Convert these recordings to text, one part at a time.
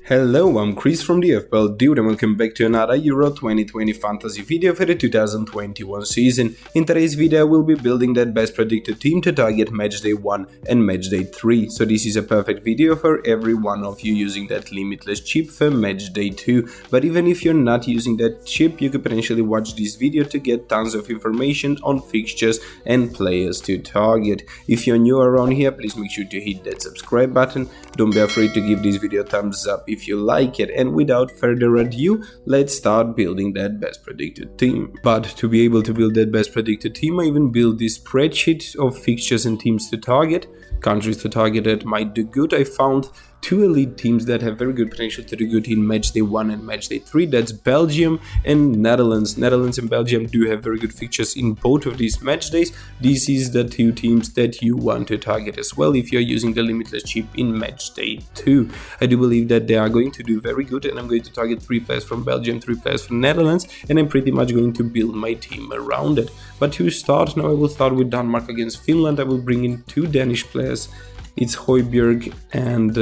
Hello, I'm Chris from the FPL Dude and welcome back to another Euro 2020 fantasy video for the 2021 season. In today's video I will be building that best predicted team to target Matchday 1 and Matchday 3. So this is a perfect video for every one of you using that limitless chip for Matchday 2. But even if you're not using that chip, you could potentially watch this video to get tons of information on fixtures and players to target. If you're new around here, please make sure to hit that subscribe button. Don't be afraid to give this video a thumbs up if you like it, and without further ado, let's start building that best predicted team. But to be able to build that best predicted team, I even built this spreadsheet of fixtures and teams to target, countries to target that might do good. I found two elite teams that have very good potential to do good in Matchday 1 and Matchday 3, that's Belgium and Netherlands. Netherlands and Belgium do have very good fixtures in both of these match days. This is the two teams that you want to target as well if you're using the limitless chip in Matchday 2. I do believe that they are going to do very good, and I'm going to target 3 players from Belgium, 3 players from Netherlands, and I'm pretty much going to build my team around it. But to start, now I will start with Denmark against Finland. I will bring in 2 Danish players. It's Højbjerg and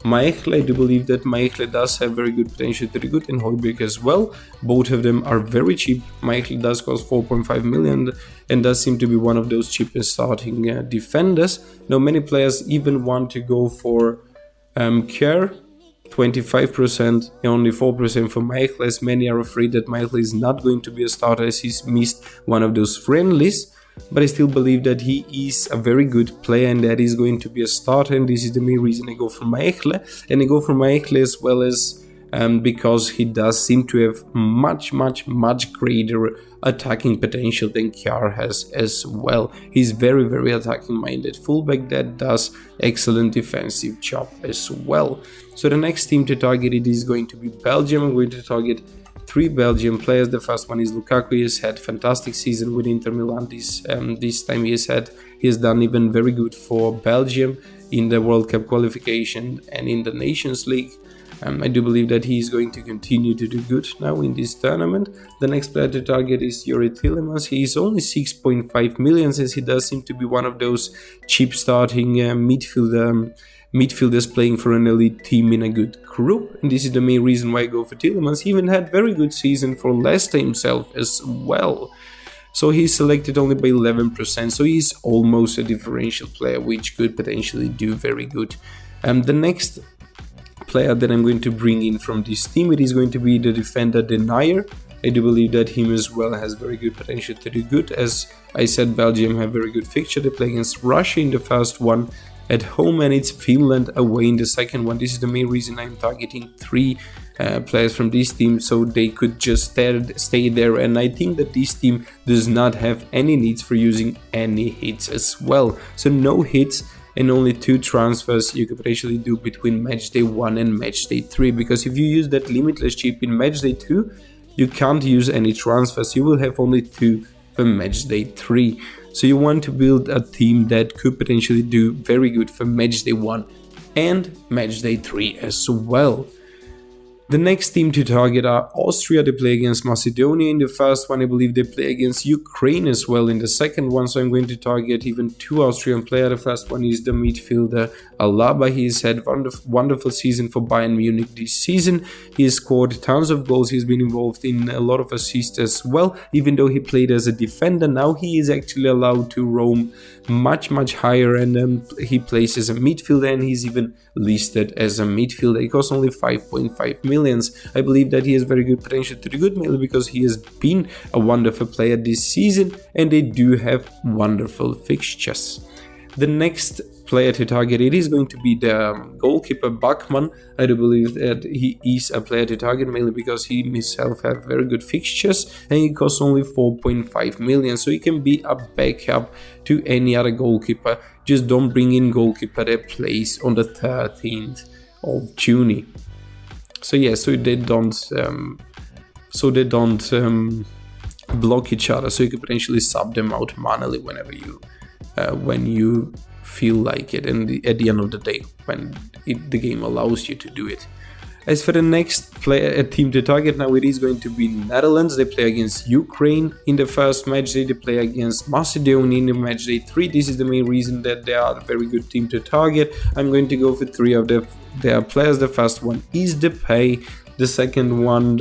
Meichel. I do believe that Meichel does have very good potential to do good, and Højbjerg as well. Both of them are very cheap. Meichel does cost 4.5 million and does seem to be one of those cheapest starting defenders. Now many players even want to go for Kjær, 25%, only 4% for Meichel, as many are afraid that Meichel is not going to be a starter as he's missed one of those friendlies. But I still believe that he is a very good player and that he's going to be a starter, and this is the main reason I go for Meichel. And I go for Meichel as well as because he does seem to have much greater attacking potential than Kjær has as well. He's very attacking minded fullback that does excellent defensive job as well. So the next team to target it is going to be Belgium. I'm going to target 3 Belgian players. The first one is Lukaku. He has had fantastic season with Inter Milan this time. He has done even very good for Belgium in the World Cup qualification and in the Nations League. I do believe that he is going to continue to do good now in this tournament. The next player to target is Yuri Tielemans. He is only 6.5 million, since he does seem to be one of those cheap starting midfielders playing for an elite team in a good group, and this is the main reason why I go for Tielemans. He even had very good season for Leicester himself as well. So he's selected only by 11%, so he's almost a differential player which could potentially do very good. The next player that I'm going to bring in from this team, it is going to be the defender Denier. I do believe that him as well has very good potential to do good. As I said, Belgium have very good fixture. They play against Russia in the first one at home, and it's Finland away in the second one. This is the main reason I'm targeting 3 players from this team, so they could just stay there, and I think that this team does not have any needs for using any hits as well. So no hits and only 2 transfers you could potentially do between Matchday 1 and Matchday 3, because if you use that limitless chip in Matchday 2, you can't use any transfers. You will have only 2 for Matchday 3. So you want to build a team that could potentially do very good for Matchday 1 and Matchday 3 as well. The next team to target are Austria. They play against Macedonia in the first one. I believe they play against Ukraine as well in the second one. So I'm going to target even 2 Austrian players. The first one is the midfielder Alaba. He's had wonderful season for Bayern Munich this season. He has scored tons of goals. He's been involved in a lot of assists as well. Even though he played as a defender, now he is actually allowed to roam much higher, and he plays as a midfielder, and he's even listed as a midfielder. He costs only 5.5 million. I believe that he has very good potential to do good, mainly because he has been a wonderful player this season and they do have wonderful fixtures. The next player to target, it is going to be the goalkeeper Bachmann. I do believe that he is a player to target, mainly because he himself have very good fixtures and he costs only 4.5 million, so he can be a backup to any other goalkeeper. Just don't bring in goalkeeper that plays on the 13th of June. So yeah, so they don't block each other. So you can potentially sub them out manually whenever when you feel like it, and at the end of the day, when the game allows you to do it. As for the next team to target now, it is going to be Netherlands. They play against Ukraine in the first matchday. They play against Macedonia in the matchday 3. This is the main reason that they are a very good team to target. I'm going to go for 3 of their players. The first one is Depay. The second one,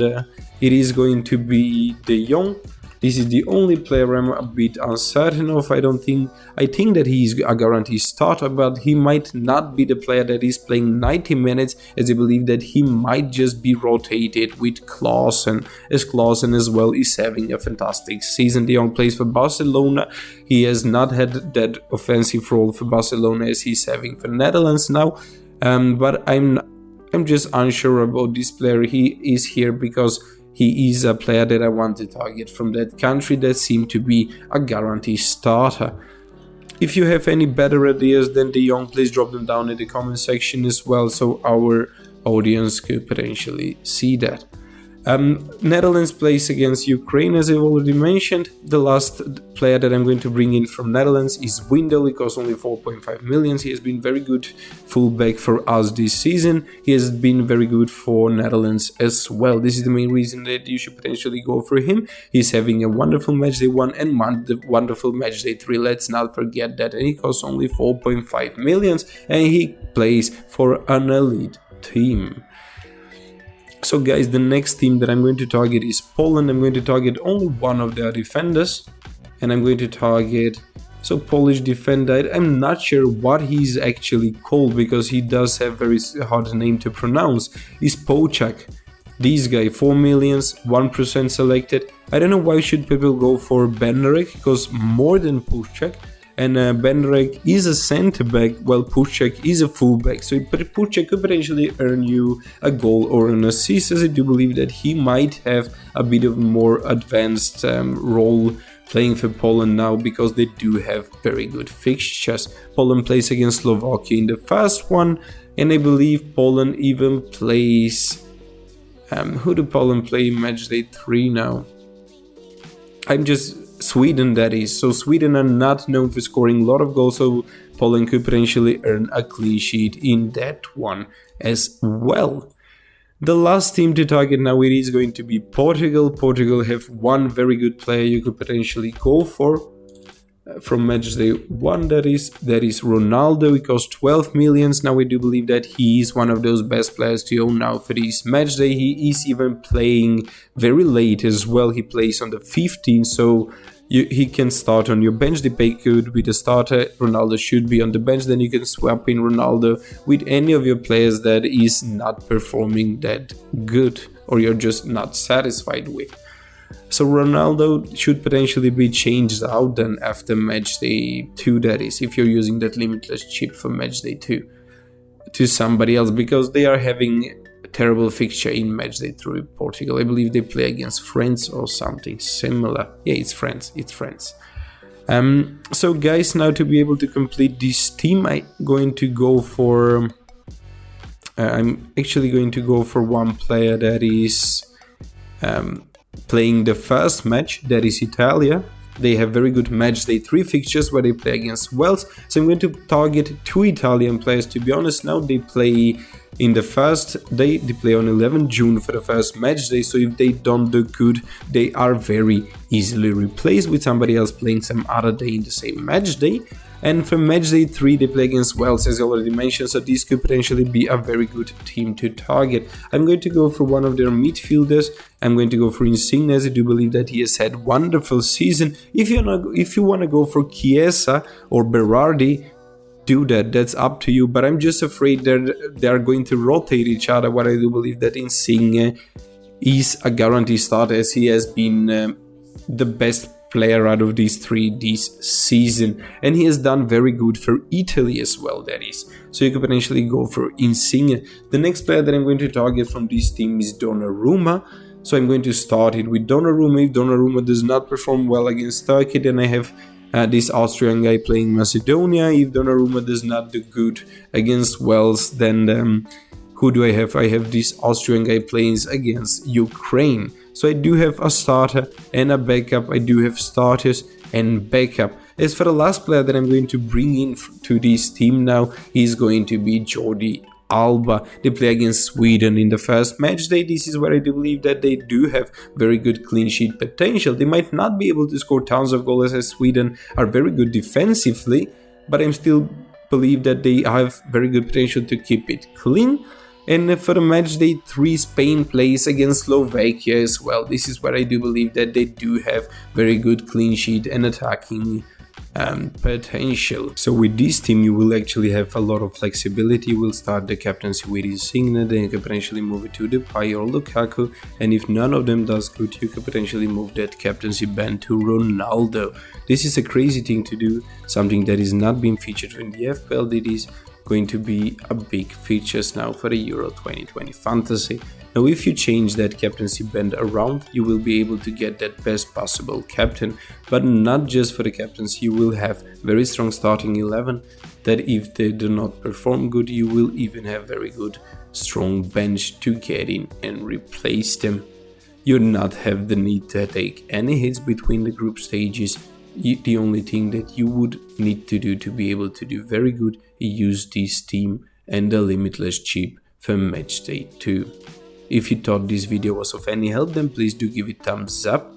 it is going to be De Jong. This is the only player I'm a bit uncertain of. I think that he is a guaranteed starter, but he might not be the player that is playing 90 minutes, as I believe that he might just be rotated with Klaassen, as Klaassen as well is having a fantastic season. De Jong plays for Barcelona. He has not had that offensive role for Barcelona as he's having for Netherlands now, but I'm just unsure about this player. He is here because he is a player that I want to target from that country that seemed to be a guaranteed starter. If you have any better ideas than De Jong, please drop them down in the comment section as well, so our audience could potentially see that. Netherlands plays against Ukraine, as I've already mentioned. The last player that I'm going to bring in from Netherlands is Windel. He costs only 4.5 million. He has been very good fullback for us this season. He has been very good for Netherlands as well. This is the main reason that you should potentially go for him. He's having a wonderful matchday 1 and wonderful matchday 3. Let's not forget that. And he costs only 4.5 million, and he plays for an elite team. So guys, the next team that I'm going to target is Poland. I'm going to target only one of their defenders, and I'm going to target Polish defender. I'm not sure what he's actually called because he does have very hard name to pronounce. Is Pochak. This guy, 4 million, 1% selected. I don't know why should people go for Benrek, because more than Pochak. And Benrek is a center back, while Puščák is a fullback. So Puščák could potentially earn you a goal or an assist, as I do believe that he might have a bit of more advanced role playing for Poland now, because they do have very good fixtures. Poland plays against Slovakia in the first one, and I believe Poland even plays... who do Poland play in matchday 3 now? Sweden, that is. So Sweden are not known for scoring a lot of goals, so Poland could potentially earn a clean sheet in that one as well. The last team to target now, it is going to be Portugal. Portugal have one very good player you could potentially go for from matchday 1, that is Ronaldo. He costs 12 millions. Now I do believe that he is one of those best players to own now for this matchday. He is even playing very late as well. He plays on the 15th, so he can start on your bench. The pay could be the starter. Ronaldo should be on the bench. Then you can swap in Ronaldo with any of your players that is not performing that good or you're just not satisfied with. So Ronaldo should potentially be changed out then after matchday 2, that is, if you're using that limitless chip for matchday 2, to somebody else, because they are having a terrible fixture in matchday 3 with Portugal. I believe they play against France or something similar. Yeah, it's France. So guys, now to be able to complete this team, I'm actually going to go for one player that is playing the first match, that is Italia. They have very good matchday 3 fixtures where they play against Wales. So I'm going to target 2 Italian players. To be honest, now they play in the first day, they play on 11 June for the first matchday. So if they don't do good, they are very easily replaced with somebody else playing some other day in the same matchday. And for matchday 3, they play against Wales, as I already mentioned, so this could potentially be a very good team to target. I'm going to go for one of their midfielders. I'm going to go for Insigne, as I do believe that he has had wonderful season. If you want to go for Chiesa or Berardi, do that. That's up to you. But I'm just afraid that they are going to rotate each other. What I do believe that Insigne is a guaranteed starter, as he has been the best player out of these 3 this season, and he has done very good for Italy as well, that is. So you could potentially go for Insigne. The next player that I'm going to target from this team is Donnarumma. So I'm going to start it with Donnarumma. If Donnarumma does not perform well against Turkey, then I have this Austrian guy playing Macedonia. If Donnarumma does not do good against Wales, then who do I have? I have this Austrian guy playing against Ukraine. So I do have a starter and a backup. I do have starters and backup. As for the last player that I'm going to bring in to this team now, he's going to be Jordi Alba. They play against Sweden in the first match day. This is where I do believe that they do have very good clean sheet potential. They might not be able to score tons of goals as Sweden are very good defensively, but I'm still believe that they have very good potential to keep it clean. And for the match day 3, Spain plays against Slovakia as well. This is where I do believe that they do have very good clean sheet and attacking potential. So with this team you will actually have a lot of flexibility. You will start the captaincy with Insigne, then you can potentially move it to Depay or Lukaku, and if none of them does good, you can potentially move that captaincy band to Ronaldo. This is a crazy thing to do, something that is not being featured in the FPL. It is going to be a big features now for the Euro 2020 fantasy. Now if you change that captaincy band around, you will be able to get that best possible captain, but not just for the captaincy. You will have very strong starting 11 that if they do not perform good, you will even have very good strong bench to get in and replace them. You do not have the need to take any hits between the group stages. The only thing that you would need to do to be able to do very good is use this team and the limitless chip for Matchday 2. If you thought this video was of any help, then please do give it thumbs up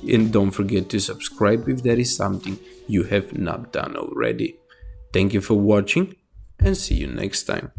and don't forget to subscribe if that is something you have not done already. Thank you for watching and see you next time.